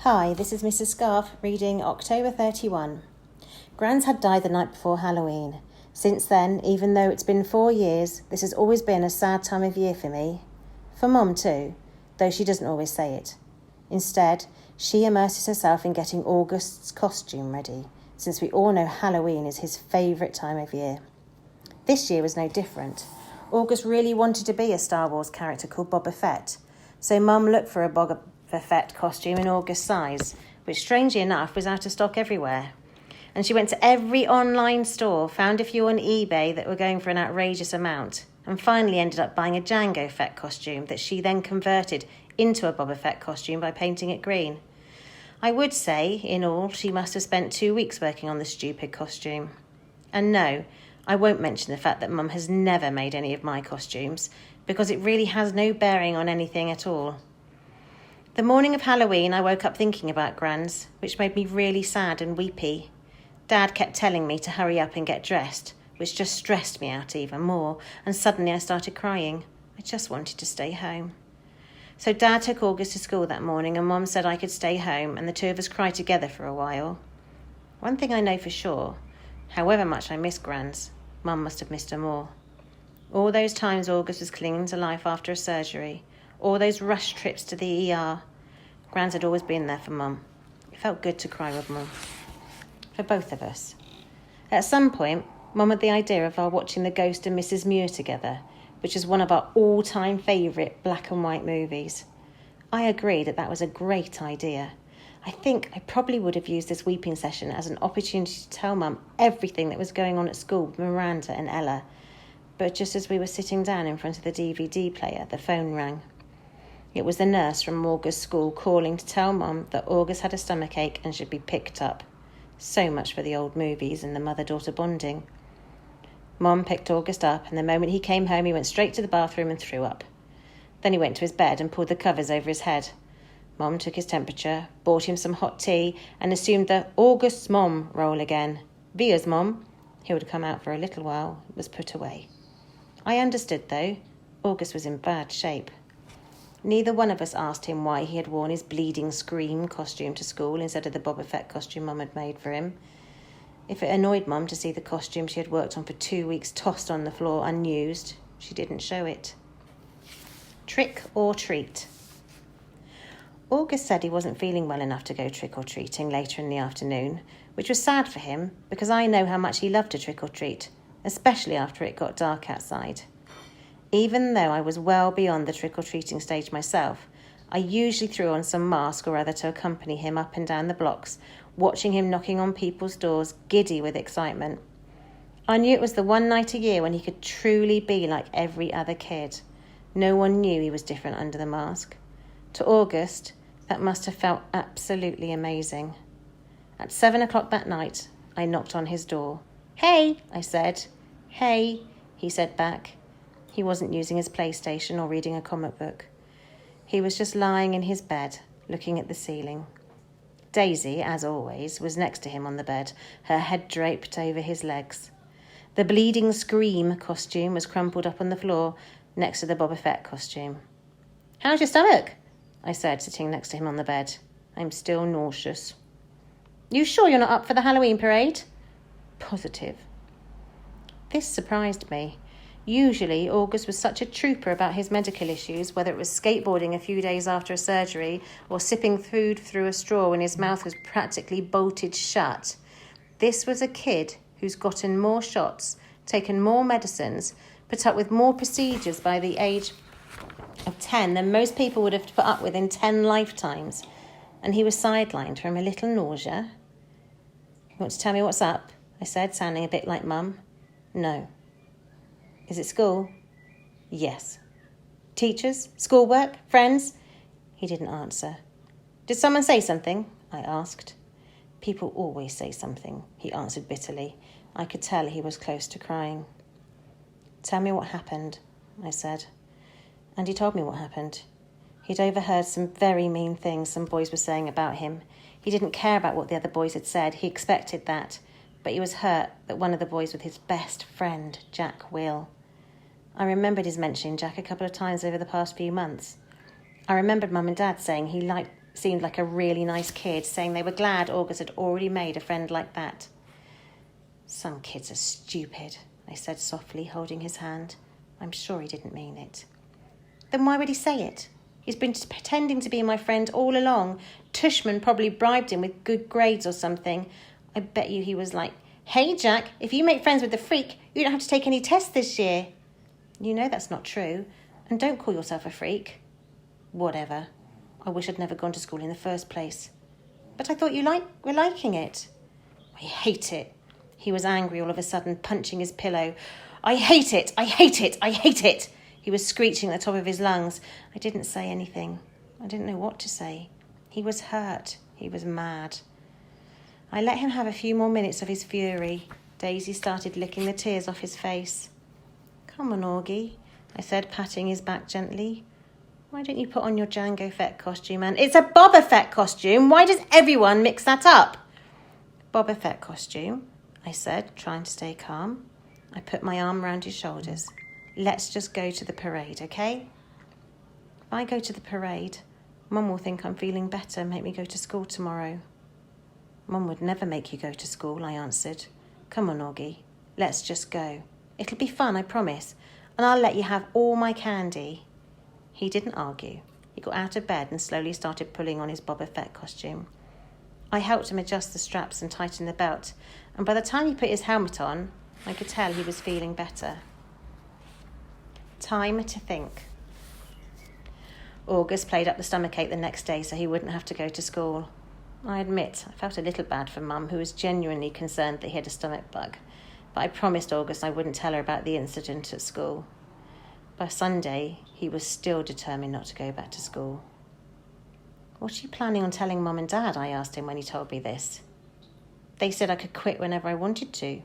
Hi, this is Mrs. Scarf reading October 31. Grans had died the night before Halloween. Since then, even though it's been 4 years, this has always been a sad time of year for me. For Mum too, though she doesn't always say it. Instead, she immerses herself in getting August's costume ready, since we all know Halloween is his favourite time of year. This year was no different. August really wanted to be a Star Wars character called Boba Fett, so Mum looked for a Boba Fett costume in August's size, which strangely enough was out of stock everywhere. And she went to every online store, found a few on eBay that were going for an outrageous amount, and finally ended up buying a Jango Fett costume that she then converted into a Boba Fett costume by painting it green. I would say, in all, she must have spent 2 weeks working on the stupid costume. And no, I won't mention the fact that Mum has never made any of my costumes, because it really has no bearing on anything at all. The morning of Halloween, I woke up thinking about Grans, which made me really sad and weepy. Dad kept telling me to hurry up and get dressed, which just stressed me out even more, and suddenly I started crying. I just wanted to stay home. So Dad took August to school that morning, and Mum said I could stay home, and the two of us cried together for a while. One thing I know for sure, however much I miss Grans, Mum must have missed her more. All those times August was clinging to life after a surgery, all those rush trips to the ER. Grans had always been there for Mum. It felt good to cry with Mum. For both of us. At some point, Mum had the idea of our watching The Ghost and Mrs. Muir together, which is one of our all-time favourite black and white movies. I agreed that was a great idea. I think I probably would have used this weeping session as an opportunity to tell Mum everything that was going on at school with Miranda and Ella. But just as we were sitting down in front of the DVD player, the phone rang. It was the nurse from August's school calling to tell Mum that August had a stomachache and should be picked up. So much for the old movies and the mother-daughter bonding. Mum picked August up, and the moment he came home, he went straight to the bathroom and threw up. Then he went to his bed and pulled the covers over his head. Mum took his temperature, bought him some hot tea, and assumed the August's mom role again. Via's mom, who would come out for a little while, was put away. I understood, though. August was in bad shape. Neither one of us asked him why he had worn his bleeding scream costume to school instead of the Boba Fett costume Mum had made for him. If it annoyed Mum to see the costume she had worked on for 2 weeks tossed on the floor unused, she didn't show it. Trick or treat. August said he wasn't feeling well enough to go trick-or-treating later in the afternoon, which was sad for him because I know how much he loved to trick-or-treat, especially after it got dark outside. Even though I was well beyond the trick-or-treating stage myself, I usually threw on some mask or other to accompany him up and down the blocks, watching him knocking on people's doors, giddy with excitement. I knew it was the one night a year when he could truly be like every other kid. No one knew he was different under the mask. To August, that must have felt absolutely amazing. At 7 o'clock that night, I knocked on his door. "Hey," I said. "Hey," he said back. He wasn't using his PlayStation or reading a comic book. He was just lying in his bed, looking at the ceiling. Daisy, as always, was next to him on the bed, her head draped over his legs. The bleeding scream costume was crumpled up on the floor next to the Boba Fett costume. "How's your stomach?" I said, sitting next to him on the bed. "I'm still nauseous." "You sure you're not up for the Halloween parade?" "Positive." This surprised me. Usually, August was such a trooper about his medical issues, whether it was skateboarding a few days after a surgery or sipping food through a straw when his mouth was practically bolted shut. This was a kid who's gotten more shots, taken more medicines, put up with more procedures by the age of 10 than most people would have put up with in 10 lifetimes. And he was sidelined from a little nausea. "You want to tell me what's up?" I said, sounding a bit like Mum. "No." "Is it school?" "Yes." "Teachers? Schoolwork? Friends?" He didn't answer. "Did someone say something?" I asked. "People always say something," he answered bitterly. I could tell he was close to crying. "Tell me what happened," I said. And he told me what happened. He'd overheard some very mean things some boys were saying about him. He didn't care about what the other boys had said. He expected that. But he was hurt that one of the boys was his best friend, Jack Will. I remembered his mentioning Jack a couple of times over the past few months. I remembered Mum and Dad saying he liked seemed like a really nice kid, saying they were glad August had already made a friend like that. Some kids are stupid, I said softly, holding his hand. I'm sure he didn't mean it. Then why would he say it? He's been pretending to be my friend all along. Tushman probably bribed him with good grades or something. I bet you he was like, hey, Jack, if you make friends with the freak, you don't have to take any tests this year. You know that's not true. And don't call yourself a freak. Whatever. I wish I'd never gone to school in the first place. But I thought you were liking it. I hate it. He was angry all of a sudden, punching his pillow. I hate it! I hate it! I hate it! He was screeching at the top of his lungs. I didn't say anything. I didn't know what to say. He was hurt. He was mad. I let him have a few more minutes of his fury. Daisy started licking the tears off his face. Come on, Augie, I said, patting his back gently. Why don't you put on your Jango Fett costume, Anne? It's a Boba Fett costume. Why does everyone mix that up? Boba Fett costume, I said, trying to stay calm. I put my arm around his shoulders. Let's just go to the parade, okay? If I go to the parade, Mum will think I'm feeling better and make me go to school tomorrow. Mum would never make you go to school, I answered. Come on, Augie, let's just go. It'll be fun, I promise, and I'll let you have all my candy. He didn't argue. He got out of bed and slowly started pulling on his Boba Fett costume. I helped him adjust the straps and tighten the belt, and by the time he put his helmet on, I could tell he was feeling better. Time to think. August played up the stomachache the next day so he wouldn't have to go to school. I admit, I felt a little bad for Mum, who was genuinely concerned that he had a stomach bug, but I promised August I wouldn't tell her about the incident at school. By Sunday, he was still determined not to go back to school. What are you planning on telling Mum and Dad? I asked him when he told me this. They said I could quit whenever I wanted to.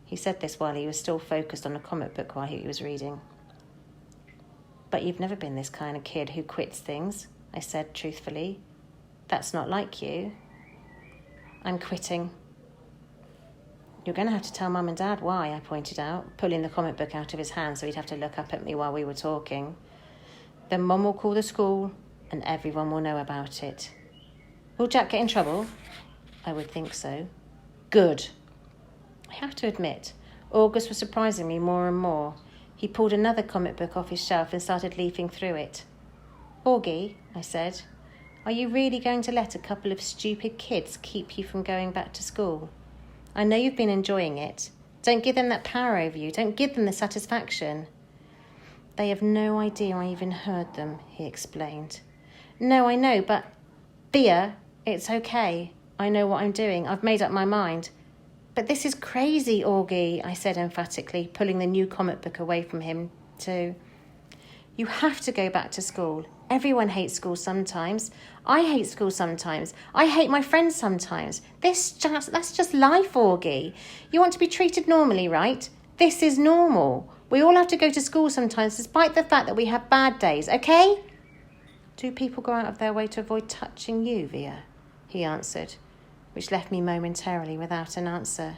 He said this while he was still focused on a comic book while he was reading. But you've never been this kind of kid who quits things, I said truthfully. That's not like you. I'm quitting. You're going to have to tell Mum and Dad why, I pointed out, pulling the comic book out of his hand so he'd have to look up at me while we were talking. Then Mum will call the school and everyone will know about it. Will Jack get in trouble? I would think so. Good. I have to admit, August was surprising me more and more. He pulled another comic book off his shelf and started leafing through it. Augie, I said, are you really going to let a couple of stupid kids keep you from going back to school? I know you've been enjoying it. Don't give them that power over you. Don't give them the satisfaction. They have no idea I even heard them, he explained. No, I know, but Bea, it's okay. I know what I'm doing. I've made up my mind. But this is crazy, Augie, I said emphatically, pulling the new comic book away from him too. You have to go back to school. Everyone hates school sometimes. I hate school sometimes. I hate my friends sometimes. That's just life, Augie. You want to be treated normally, right? This is normal. We all have to go to school sometimes, despite the fact that we have bad days, okay? Do people go out of their way to avoid touching you, Via? He answered, which left me momentarily without an answer.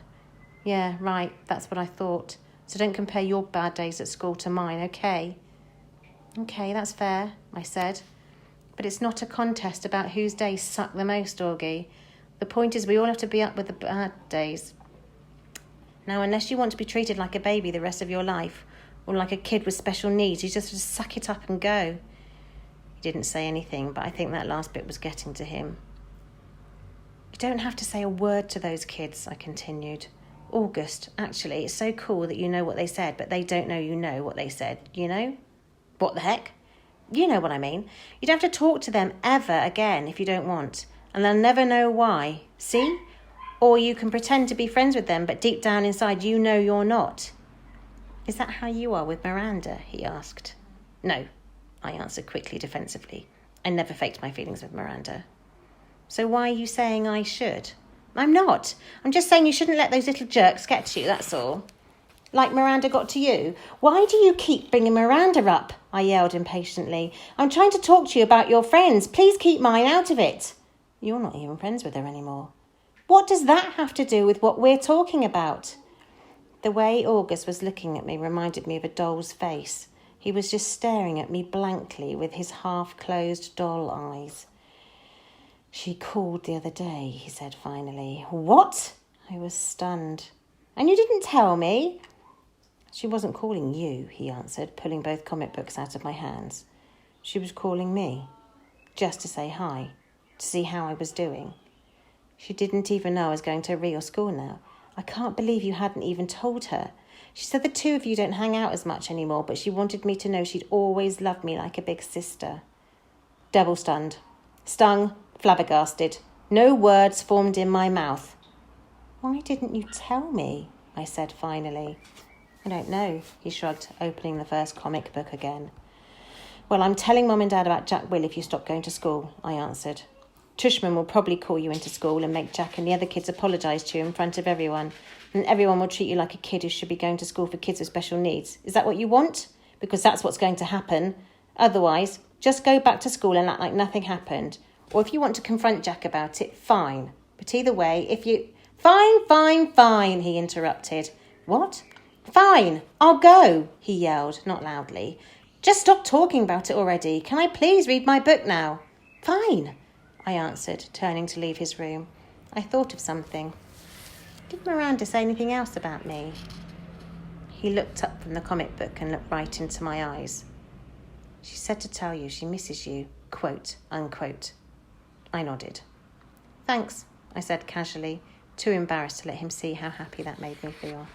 Yeah, right, that's what I thought. So don't compare your bad days at school to mine, okay? Okay, that's fair, I said. But it's not a contest about whose days suck the most, Augie. The point is we all have to be up with the bad days. Now, unless you want to be treated like a baby the rest of your life, or like a kid with special needs, you just suck it up and go. He didn't say anything, but I think that last bit was getting to him. You don't have to say a word to those kids, I continued. August, actually, it's so cool that you know what they said, but they don't know you know what they said, you know? What the heck? You know what I mean. You don't have to talk to them ever again if you don't want, and they'll never know why. See? Or you can pretend to be friends with them, but deep down inside you know you're not. Is that how you are with Miranda? He asked. No, I answered quickly, defensively. I never faked my feelings with Miranda. So why are you saying I should? I'm not. I'm just saying you shouldn't let those little jerks get to you, that's all. Like Miranda got to you. Why do you keep bringing Miranda up? I yelled impatiently. I'm trying to talk to you about your friends. Please keep mine out of it. You're not even friends with her anymore. What does that have to do with what we're talking about? The way August was looking at me reminded me of a doll's face. He was just staring at me blankly with his half-closed doll eyes. She called the other day, he said finally. What? I was stunned. And you didn't tell me? She wasn't calling you, he answered, pulling both comic books out of my hands. She was calling me, just to say hi, to see how I was doing. She didn't even know I was going to a real school now. I can't believe you hadn't even told her. She said the two of you don't hang out as much anymore, but she wanted me to know she'd always loved me like a big sister. Double stunned. Stung, flabbergasted. No words formed in my mouth. Why didn't you tell me? I said finally. I don't know, he shrugged, opening the first comic book again. Well, I'm telling Mum and Dad about Jack Will if you stop going to school, I answered. Tushman will probably call you into school and make Jack and the other kids apologise to you in front of everyone, and everyone will treat you like a kid who should be going to school for kids with special needs. Is that what you want? Because that's what's going to happen. Otherwise, just go back to school and act like nothing happened. Or if you want to confront Jack about it, fine. But either way, if you... Fine, he interrupted. What? Fine, I'll go, he yelled, not loudly. Just stop talking about it already. Can I please read my book now? Fine, I answered, turning to leave his room. I thought of something. Did Miranda say anything else about me? He looked up from the comic book and looked right into my eyes. She said to tell you she misses you, quote, unquote. I nodded. Thanks, I said casually, too embarrassed to let him see how happy that made me feel.